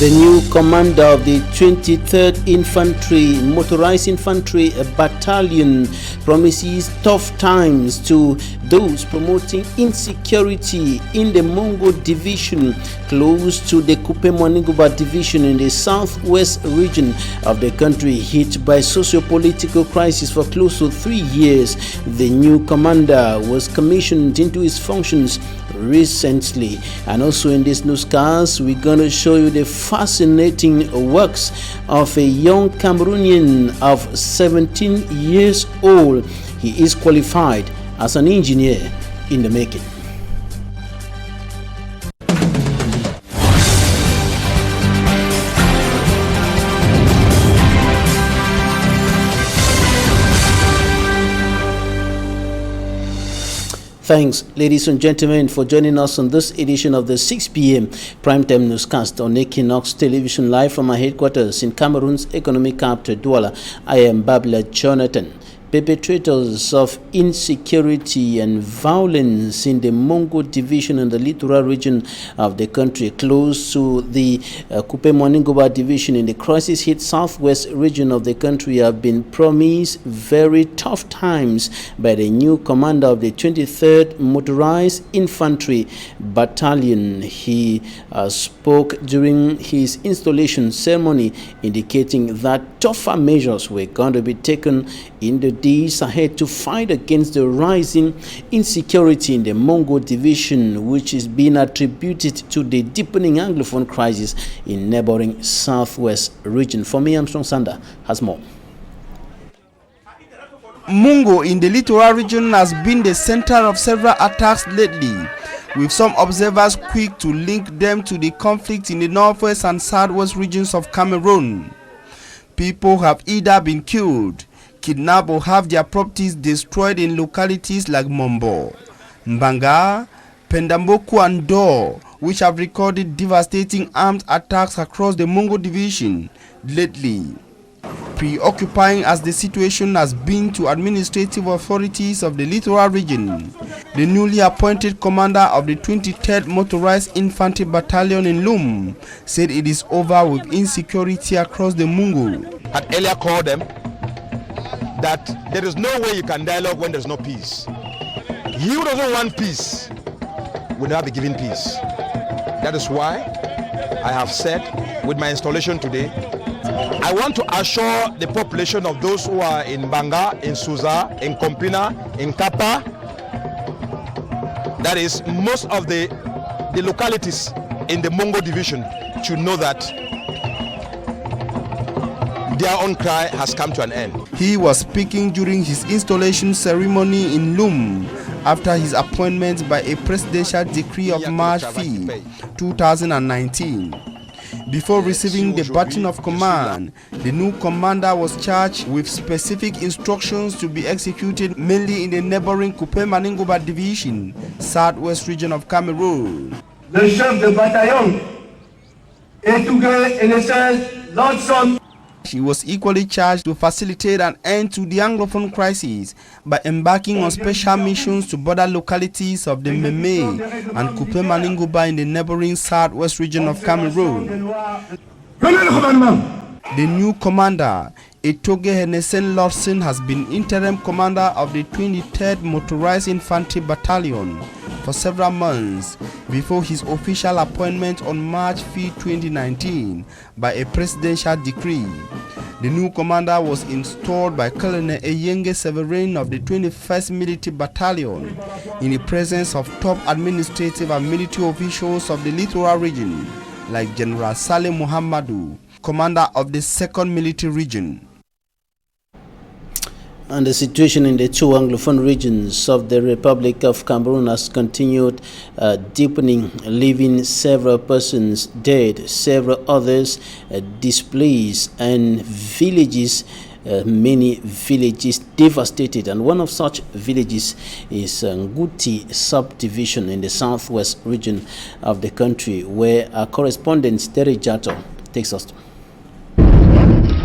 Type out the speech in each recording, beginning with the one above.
The new commander of the 23rd Infantry, Motorized Infantry Battalion, promises tough times to those promoting insecurity in the Mongo division close to the Kupe-Mwaniguba division in the southwest region of the country, hit by socio-political crisis for close to 3 years. The new commander was commissioned into his functions recently. And also in this newscast, we're going to show you the fascinating works of a young Cameroonian of 17 years old. He is qualified as an engineer in the making. Thanks, ladies and gentlemen, for joining us on this edition of the 6 p.m. primetime newscast on EQUINOXE Television, live from our headquarters in Cameroon's economic capital, Douala. I am Babla Jonathan. Perpetrators of insecurity and violence in the Mongo division and the littoral region of the country, close to the Kupe-Mwaniguba division in the crisis-hit southwest region of the country, have been promised very tough times by the new commander of the 23rd Motorized Infantry Battalion. He spoke during his installation ceremony, indicating that tougher measures were going to be taken in the days ahead to fight against the rising insecurity in the Mongo division, which is being attributed to the deepening Anglophone crisis in neighboring southwest region. For me, Armstrong Sander has more. Mongo in the littoral region has been the center of several attacks lately, with some observers quick to link them to the conflict in the northwest and southwest regions of Cameroon. People have either been killed, kidnapped, or have their properties destroyed in localities like Mombo, Mbanga, Pendamboku and Dor, which have recorded devastating armed attacks across the Mongo division lately. Preoccupying as the situation has been to administrative authorities of the littoral region, the newly appointed commander of the 23rd Motorized Infantry Battalion in Loum said it is over with insecurity across the Mongo. Had earlier called them that there is no way you can dialogue when there's no peace. He who doesn't want peace will never be given peace. That is why I have said with my installation today, I want to assure the population of those who are in Banga, in Suza, in Kompina, in Kappa, that is most of the localities in the Mongo division should know that their own cry has come to an end. He was speaking during his installation ceremony in Loum after his appointment by a presidential decree of March 5, 2019. Before receiving the baton of command, the new commander was charged with specific instructions to be executed mainly in the neighboring Kupe-Mwaniguba division, southwest region of Cameroon. Le chef de bataillon, ETUGE, Henesenge, Lordson. He was equally charged to facilitate an end to the Anglophone crisis by embarking on special missions to border localities of the Meme and Kupe-Mwaniguba in the neighboring southwest region of Cameroon. The new commander, ETUGE Henesenge Lordson, has been interim commander of the 23rd Motorized Infantry Battalion for several months before his official appointment on March 5, 2019 by a presidential decree. The new commander was installed by Colonel Eyenge Severin of the 21st Military Battalion in the presence of top administrative and military officials of the littoral region like General Saleh Muhammadu, commander of the 2nd Military Region. And the situation in the two Anglophone regions of the Republic of Cameroon has continued deepening, leaving several persons dead, several others displaced, and villages, many villages devastated. And one of such villages is Nguti subdivision in the southwest region of the country, where our correspondent Terry Jato takes us to.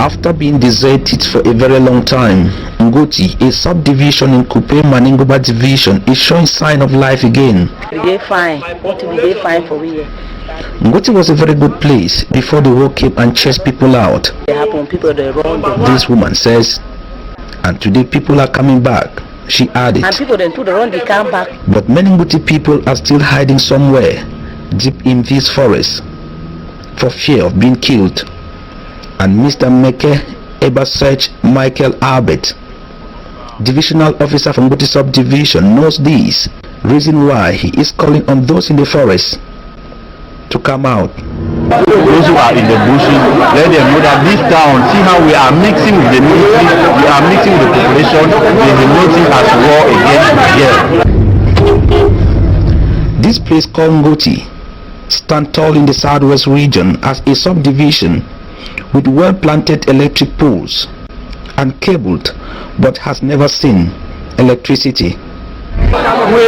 After being deserted for a very long time, Nguti, a subdivision in Kupe-Mwaniguba division, is showing sign of life again. We get fine. Want to be fine for we. Ngoti was a very good place before the war came and chased people out. This woman says, and today people are coming back. She added, and people then too the run they come back. But many Ngoti people are still hiding somewhere deep in these forests for fear of being killed. And Mr. Meke Ebasearch Michael Albert, divisional officer from Ngoti subdivision, knows this, reason why he is calling on those in the forest to come out. Those who are in the bushes, let them know that this town, see how we are mixing with the military, we are mixing with the population, they are noting as war against the. This place called Ngoti stands tall in the southwest region as a subdivision with well-planted electric poles and cabled, but has never seen electricity. We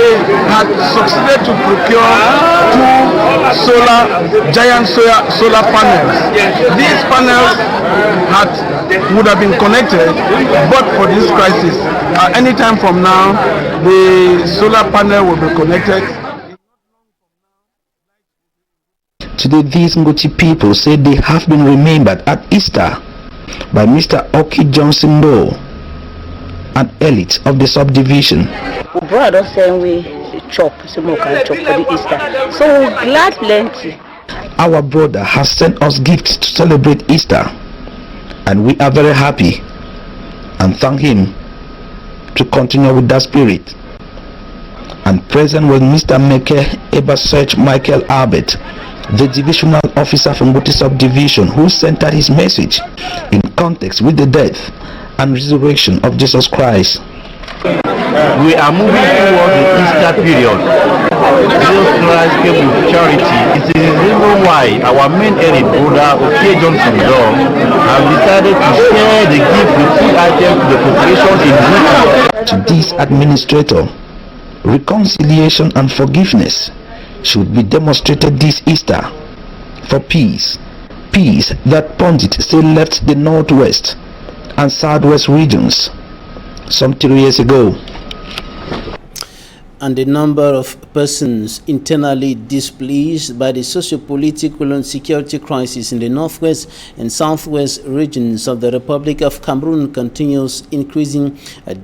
had succeeded to procure two giant solar panels. These panels would have been connected, but for this crisis, any time from now, the solar panel will be connected. Today, these Ngoti people say they have been remembered at Easter by Mr. Oki Johnson Doe, an elite of the subdivision. We brought us saying we chop, so we can chop for the Easter. So we're glad plenty. Our brother has sent us gifts to celebrate Easter, and we are very happy and thank him to continue with that spirit. And present was Mr. Meke Ebasearch Michael Albert, the divisional officer from Ngoti subdivision, who centered his message in context with the death and resurrection of Jesus Christ. We are moving towards the Easter period. Jesus Christ came with charity. It is the reason why our main elite brother, Oki Johnson Doe, have decided to share the gift with food items to the population in Ngoti. To this administrator, reconciliation and forgiveness should be demonstrated this Easter for peace that pundits say left the northwest and southwest regions some 3 years ago. And the number of persons internally displaced by the socio-political and security crisis in the northwest and southwest regions of the Republic of Cameroon continues increasing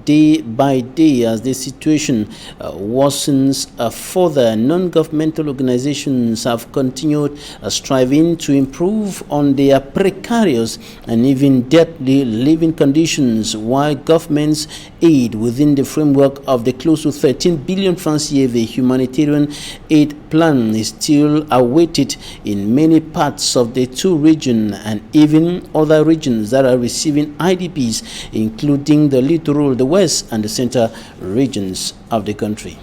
day by day as the situation worsens further. Non-governmental organizations have continued striving to improve on their precarious and even deadly living conditions, while government's aid within the framework of the close to 13 billion francs CFA humanitarian aid plan is still awaited in many parts of the two regions and even other regions that are receiving IDPs, including the littoral, the west and the center regions of the country.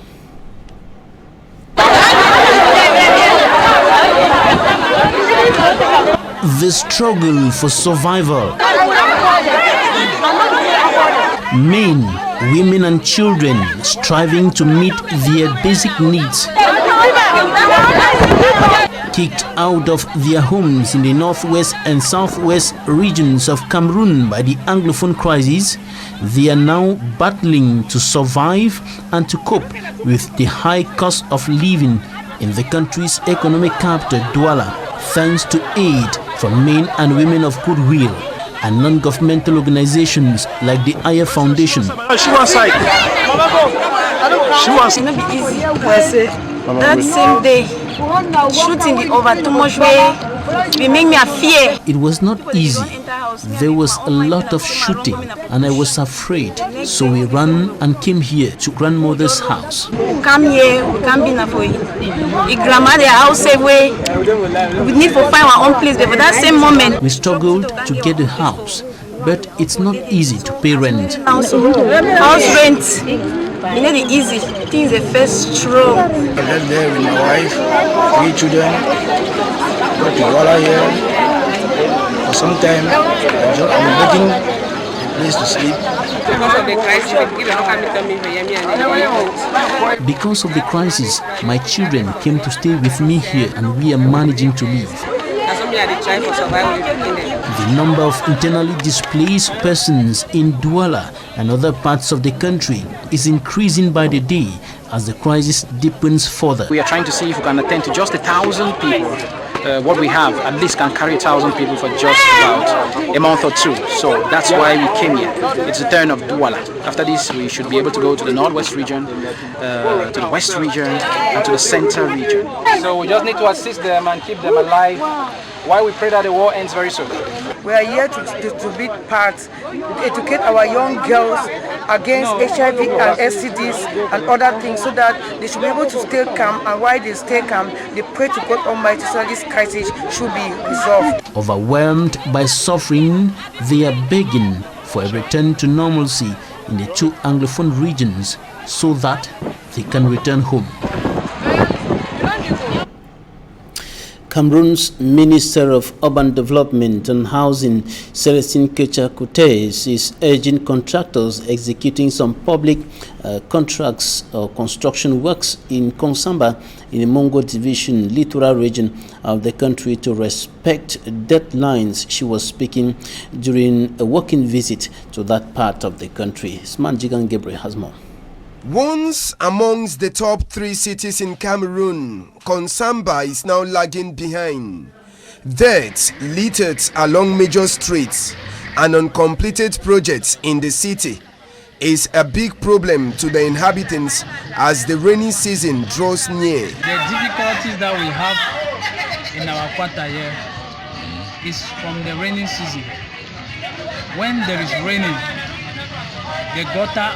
The struggle for survival. Men, women and children striving to meet their basic needs. Kicked out of their homes in the northwest and southwest regions of Cameroon by the Anglophone crisis, they are now battling to survive and to cope with the high cost of living in the country's economic capital, Douala, thanks to aid from men and women of goodwill and non-governmental organizations like the Aya Foundation. She was not be easy. That same day, shooting the over too much way, it made me fear. It was not easy. There was a lot of shooting and I was afraid. So we ran and came here to grandmother's house. Come here, we can't be enough for you. The grandmother house away. We need to find our own place. But for that same moment, we struggled to get a house, but it's not easy to pay rent. House rent, you know the easy. Things are first strong. I lived there with my wife, 3 children. Got to Douala here for some time. I'm looking a place to sleep. Because of the crisis, my children came to stay with me here and we are managing to live. me I dey try for survival in there. The number of internally displaced persons in Douala and other parts of the country is increasing by the day as the crisis deepens further. We are trying to see if we can attend to just 1,000 people. What we have at least can carry 1,000 people for just about a month or two. So that's why we came here. It's the turn of Douala. After this, we should be able to go to the northwest region, to the west region, and to the center region. So we just need to assist them and keep them alive while we pray that the war ends very soon. We are here to be part, to educate our young girls against HIV and STDs and other things so that they should be able to stay calm, and while they stay calm, they pray to God Almighty so that this crisis should be resolved. Overwhelmed by suffering, they are begging for a return to normalcy in the two Anglophone regions so that they can return home. Cameroon's Minister of Urban Development and Housing, Célestine is urging contractors executing some public contracts or construction works in Konsamba, in the Mongo Division, littoral region of the country, to respect deadlines. She was speaking during a working visit to that part of the country. Smanjigan Gabriel has more. Once amongst the top 3 cities in Cameroon, Konsamba is now lagging behind. Dirt littered along major streets and uncompleted projects in the city is a big problem to the inhabitants as the rainy season draws near. The difficulties that we have in our quarter here is from the rainy season. When there is raining, the gutter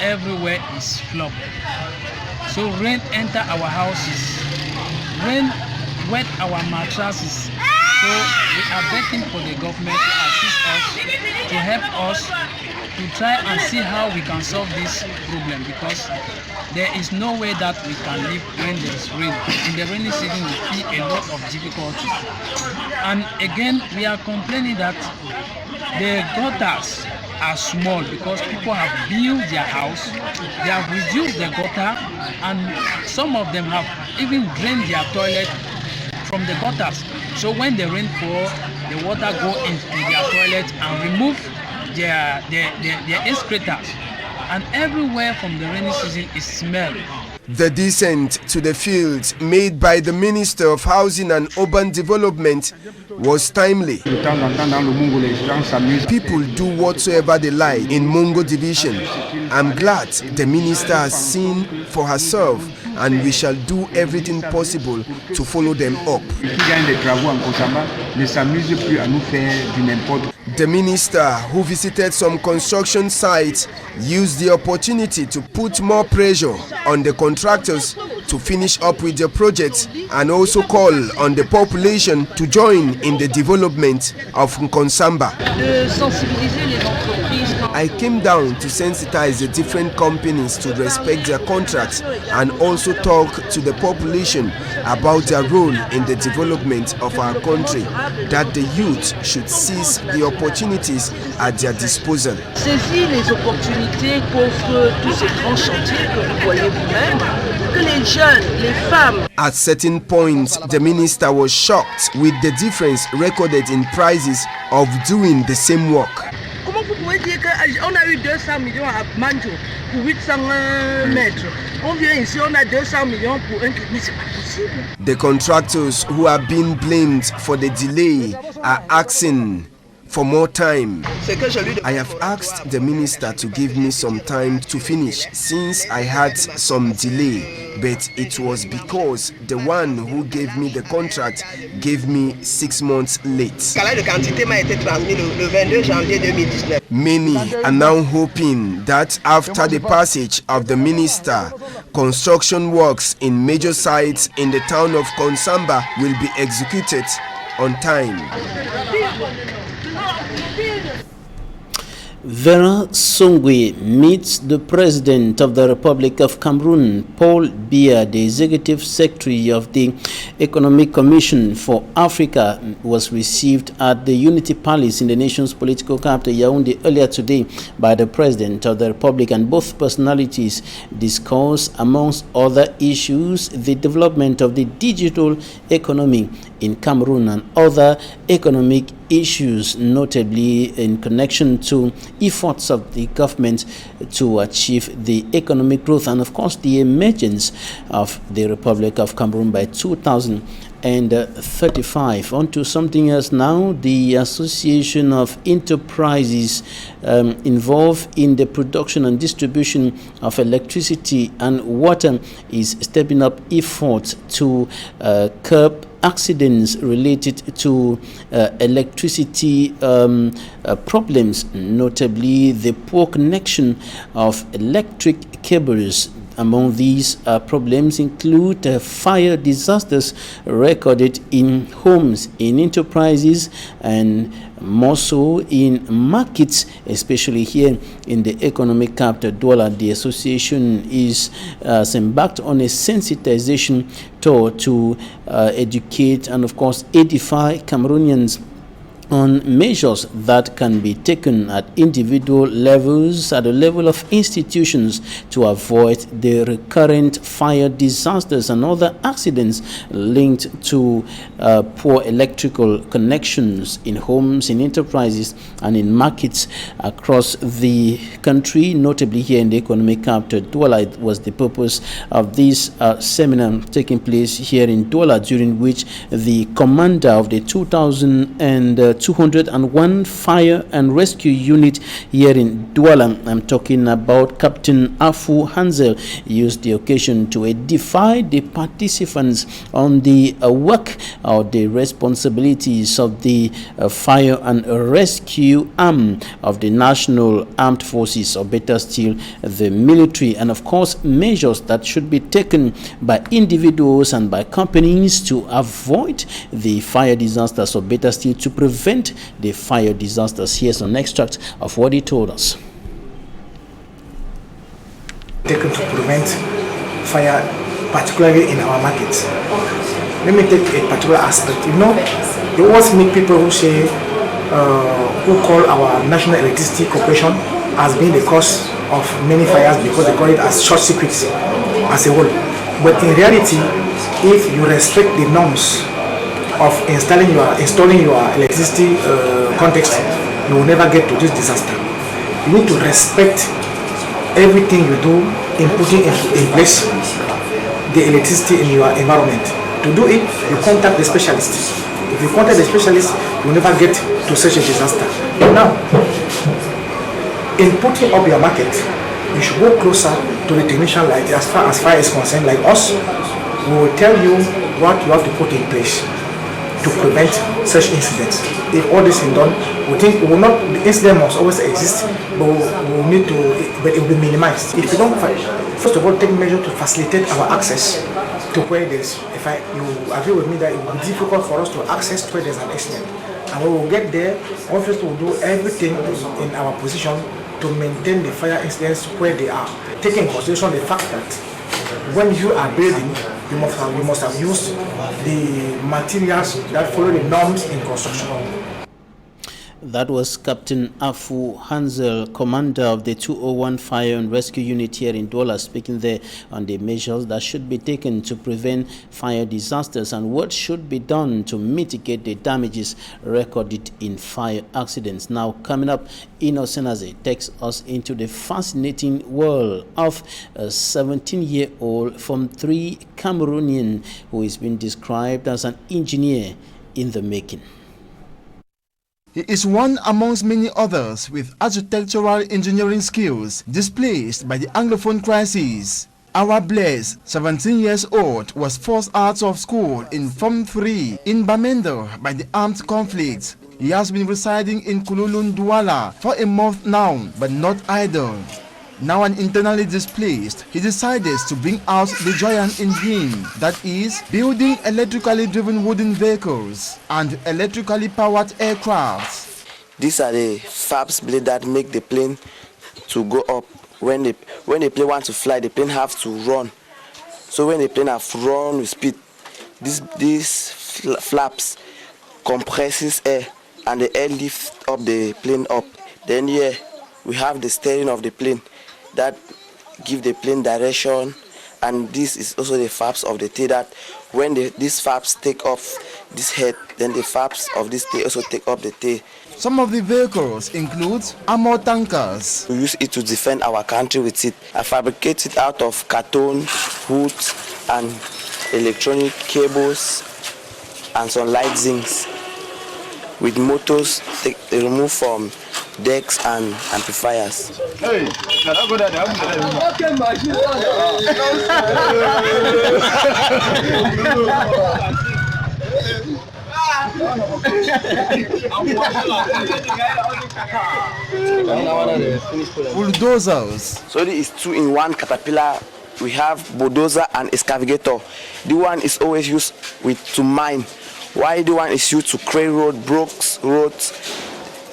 everywhere is flooded. So rain enter our houses, rain wet our mattresses. So we are begging for the government to assist us, to help us, to try and see how we can solve this problem, because there is no way that we can live when there is rain. In the rainy season we feel a lot of difficulties. And again we are complaining that the gutters are small because people have built their house, they have reduced the gutter, and some of them have even drained their toilet from the gutters. So when the rain falls, the water go into their toilet and remove their excretors, and everywhere from the rainy season is smell. The descent to the fields made by the Minister of Housing and Urban Development was timely. People do whatsoever they like in Mongo Division. I'm glad the minister has seen for herself, and we shall do everything possible to follow them up. The minister, who visited some construction sites, used the opportunity to put more pressure on the contractors to finish up with the project, and also call on the population to join in the development of Konsamba. I came down to sensitize the different companies to respect their contracts and also talk to the population about their role in the development of our country, that the youth should seize the opportunities at their disposal. Saisir les opportunités qu'offrent tous ces grands chantiers que vous voyez vous-même, que les jeunes, les femmes. At certain points, the minister was shocked with the difference recorded in prices of doing the same work. Comment vous pouvez dire qu'on a eu 200 millions à Manjo pour 800 mètres? On vient ici, on a 200 millions pour un clip, mais c'est pas possible. The contractors who are being blamed for the delay are asking for more time. I have asked the minister to give me some time to finish since I had some delay, but it was because the one who gave me the contract gave me 6 months late. Many are now hoping that after the passage of the minister, construction works in major sites in the town of Konsamba will be executed on time. Vera Songwe meets the President of the Republic of Cameroon, Paul Biya. The Executive Secretary of the Economic Commission for Africa was received at the Unity Palace in the nation's political capital, Yaoundé, earlier today by the President of the Republic, and both personalities discussed, amongst other issues, the development of the digital economy in Cameroon and other economic issues, notably in connection to efforts of the government to achieve the economic growth and, of course, the emergence of the Republic of Cameroon by 2035. On to something else now. The Association of Enterprises involved in the production and distribution of electricity and water is stepping up efforts to curb accidents related to electricity problems, notably the poor connection of electric cables. Among these problems include fire disasters recorded in homes, in enterprises, and more so in markets, especially here in the economic capital Douala. The association is embarked on a sensitization tour to educate and, of course, edify Cameroonians on measures that can be taken at individual levels, at the level of institutions, to avoid the recurrent fire disasters and other accidents linked to poor electrical connections in homes, in enterprises, and in markets across the country, notably here in the economic capital Douala. It was the purpose of this seminar taking place here in Douala, during which the commander of the 201 Fire and Rescue Unit here in Douala, I'm talking about Captain Afu Hansel, used the occasion to edify the participants on the work or the responsibilities of the fire and rescue arm of the National Armed Forces, or better still, the military, and of course measures that should be taken by individuals and by companies to avoid the fire disasters, or better still, to prevent the fire disasters. Here's an extract of what he told us. Taken to prevent fire, particularly in our markets. Let me take a particular aspect. You know, you always meet people who say, who call our National Electricity Corporation as being the cause of many fires because they call it as short circuits as a whole. But in reality, if you respect the norms of installing your electricity context, you will never get to this disaster. You need to respect everything you do in putting in place the electricity in your environment. To do it, you contact the specialist. If you contact the specialist, you will never get to such a disaster. Now, in putting up your market, you should go closer to the technician, like as far as fire is concerned, like us. We will tell you what you have to put in place to prevent such incidents. If all this is done, we think we will not, the incident must always exist, but we will need to, but it will be minimized. If you don't, first of all, take measures to facilitate our access to where there's, you agree with me that it will be difficult for us to access where there's an accident. And when we will get there, obviously we will do everything in our position to maintain the fire incidents where they are, taking into consideration the fact that when you are building, you must have used the materials that follow the norms in construction. That was Captain Afu Hansel, commander of the 201 Fire and Rescue Unit here in Douala, speaking there on the measures that should be taken to prevent fire disasters and what should be done to mitigate the damages recorded in fire accidents. Now, coming up, Henesenge takes us into the fascinating world of a 17-year-old from 3 Cameroonian who is being described as an engineer in the making. He is one amongst many others with architectural engineering skills displaced by the Anglophone crisis. Our Blaise, 17 years old, was forced out of school in Form 3 in Bamenda by the armed conflict. He has been residing in Kululun Douala for a month now, but not idle. Now an internally displaced, he decided to bring out the giant in him, that is, building electrically driven wooden vehicles and electrically powered aircraft. These are the fabs blade that make the plane to go up. When the plane wants to fly, the plane have to run. So when the plane have run with speed, these flaps compresses air and the air lifts up the plane up. Then here we have the steering of the plane that give the plane direction and this is also the flaps of the tail, that when these flaps take off this head, then the flaps of this tail also take up the tail. Some of the vehicles include armor tankers. We use it to defend our country with it. I fabricate it out of carton, wood, and electronic cables, and some light zincs. With motors removed from decks and amplifiers. Hey, bulldozers. So this is 2-in-1 caterpillar. We have bulldozer and excavator. The one is always used to mine, while the one is used to clear roads.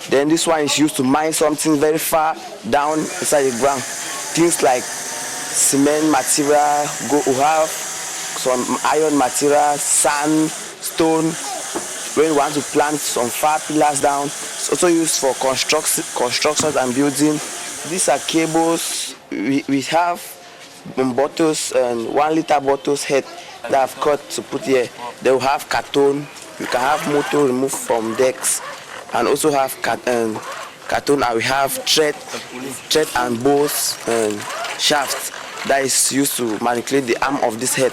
Then this one is used to mine something very far down inside the ground. Things like cement material, we have some iron material, sand, stone. When we want to plant some far pillars down, it's also used for construction and building. These are cables. We have bottles and 1 liter bottles head that I've cut to put here. They will have carton. We can have motor removed from decks, and also have carton, and we have thread and bolts and shafts that is used to manipulate the arm of this head.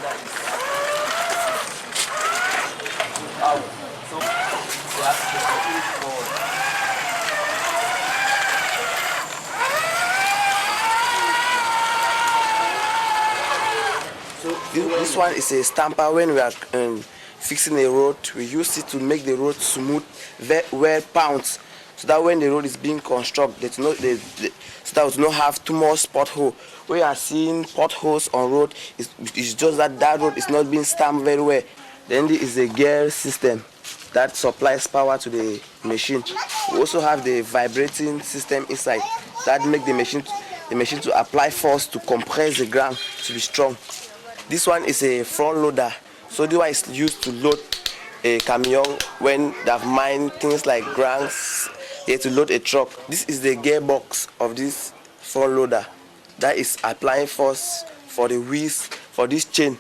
This one is a stamper. When we are fixing a road, we use it to make the road smooth, well pounds, so that when the road is being constructed, so that we don't have too much pothole. We are seeing potholes on road. It's just that road is not being stamped very well. Then there is a gear system that supplies power to the machine. We also have the vibrating system inside that make the machine to apply force to compress the ground to be strong. This one is a front loader. So this one is used to load a camion when they have mined things like grants, to load a truck. This is the gearbox of this front loader that is applying force for the wheels, for this chain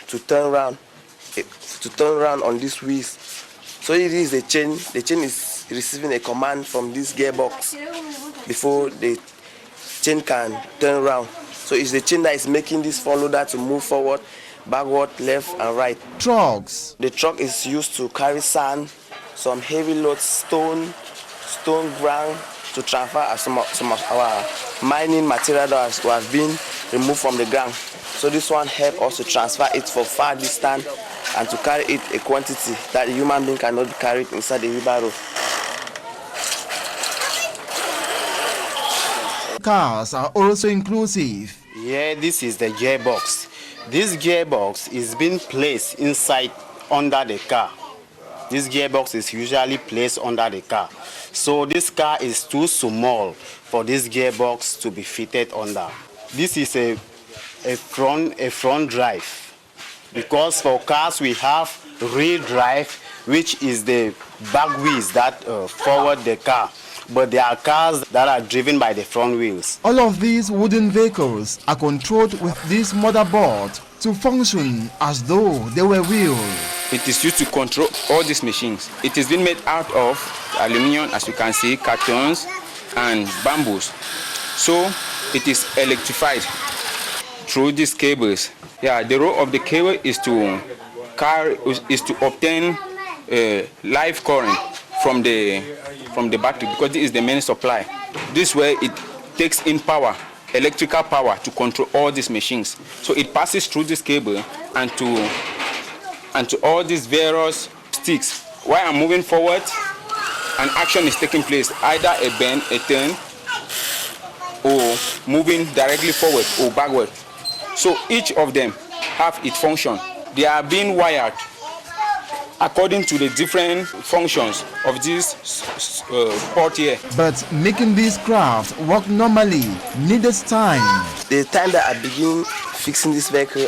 to turn around on these wheels. So it is the chain. The chain is receiving a command from this gearbox before the chain can turn around. So it's the chain that is making this front loader to move forward, backward, left, and right. Trucks. The truck is used to carry sand, some heavy loads, stone ground, to transfer some of our mining material that have been removed from the ground. So this one helps us to transfer it for far distance and to carry it a quantity that a human being cannot carry it inside the wheelbarrow. Cars are also inclusive. Yeah, this is the gearbox. This gearbox is being placed inside under the car. This gearbox is usually placed under the car. So this car is too small for this gearbox to be fitted under. This is a front drive, because for cars we have rear drive, which is the back wheels that forward the car. But there are cars that are driven by the front wheels. All of these wooden vehicles are controlled with this motherboard to function as though they were wheels. It is used to control all these machines. It is being made out of aluminum, as you can see, cartons and bamboos. So it is electrified through these cables. Yeah, the role of the cable is to obtain live current from the battery, because this is the main supply. This way it takes in power, electrical power, to control all these machines. So it passes through this cable and to all these various sticks. While I'm moving forward, an action is taking place, either a bend, a turn, or moving directly forward or backward. So each of them have its function. They are being wired according to the different functions of this port here. But making this craft work normally needed time. The time that I begin fixing this vehicle,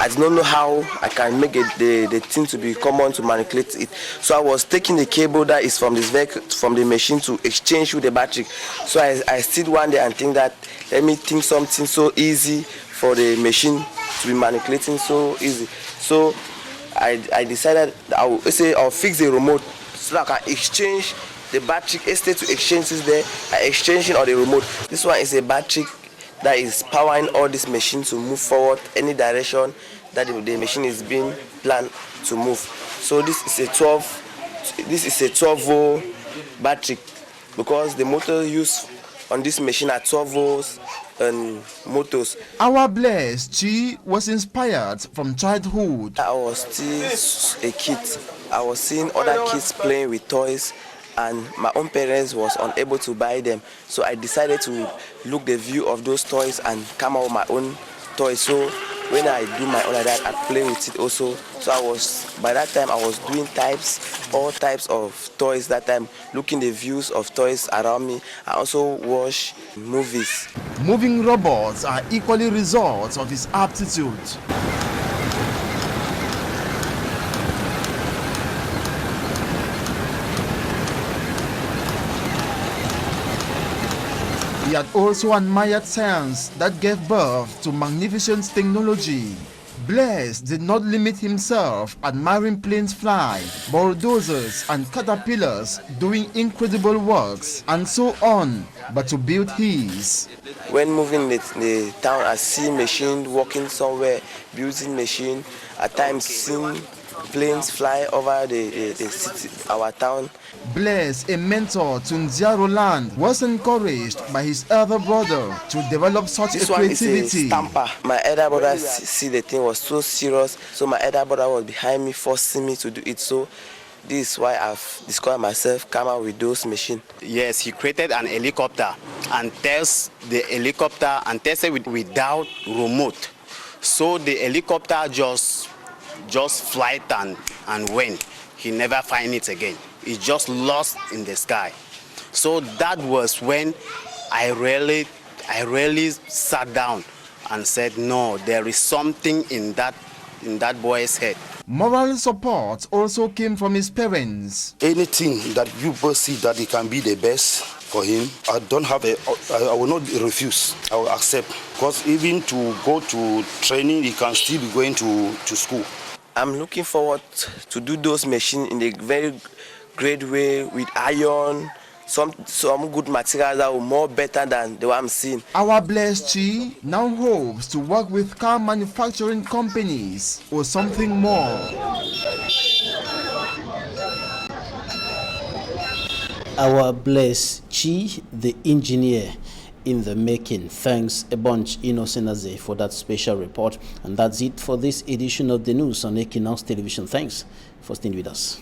I did not know how I can make the thing to be common to manipulate it. So I was taking the cable that is from this vehicle, from the machine, to exchange with the battery. So I stood one day and think that, let me think something so easy for the machine to be manipulating so easy. So I decided I'll fix the remote so that I can exchange the battery. Instead to exchange this there, I exchanging on the remote. This one is a battery that is powering all this machine to move forward any direction that the machine is being planned to move. So this is a 12 volt battery because the motor used on this machine are 12 volts and motors. Our blessed Chi was inspired from childhood. I was still a kid. I was seeing other kids playing with toys and my own parents was unable to buy them. So I decided to look the view of those toys and come out with my own toys. So when I do my own like that, I play with it also. So by that time I was doing all types of toys that time, looking the views of toys around me. I also watch movies. Moving robots are equally results of his aptitude. He had also admired science that gave birth to magnificent technology. Blaise did not limit himself admiring planes fly, bulldozers and caterpillars doing incredible works, and so on, but to build his. When moving the town, I see machine working somewhere, building machine, at times seeing planes fly over the city, our town. Blaise, a mentor to Ndia Roland, was encouraged by his elder brother to develop such a creativity. This one is a stamper. My elder brother see the thing was so serious, so my elder brother was behind me, forcing me to do it. So this is why I've discovered myself, come out with those machines. Yes, he created an helicopter and tested the helicopter and tested it without remote. So the helicopter just flight and went. He never find it again. It just lost in the sky. So that was when I really sat down and said, no, there is something in that boy's head. Moral support also came from his parents. Anything that you both see that it can be the best for him, I will not refuse. I will accept. Because even to go to training, he can still be going to school. I'm looking forward to do those machines in a very great way with iron, some good materials that are more better than the one I'm seeing. Our blessed Chi now hopes to work with car manufacturing companies or something more. Our blessed Chi, the engineer in the making. Thanks a bunch, Henesenge, for that special report. And that's it for this edition of the news on Equinox Television. Thanks for staying with us.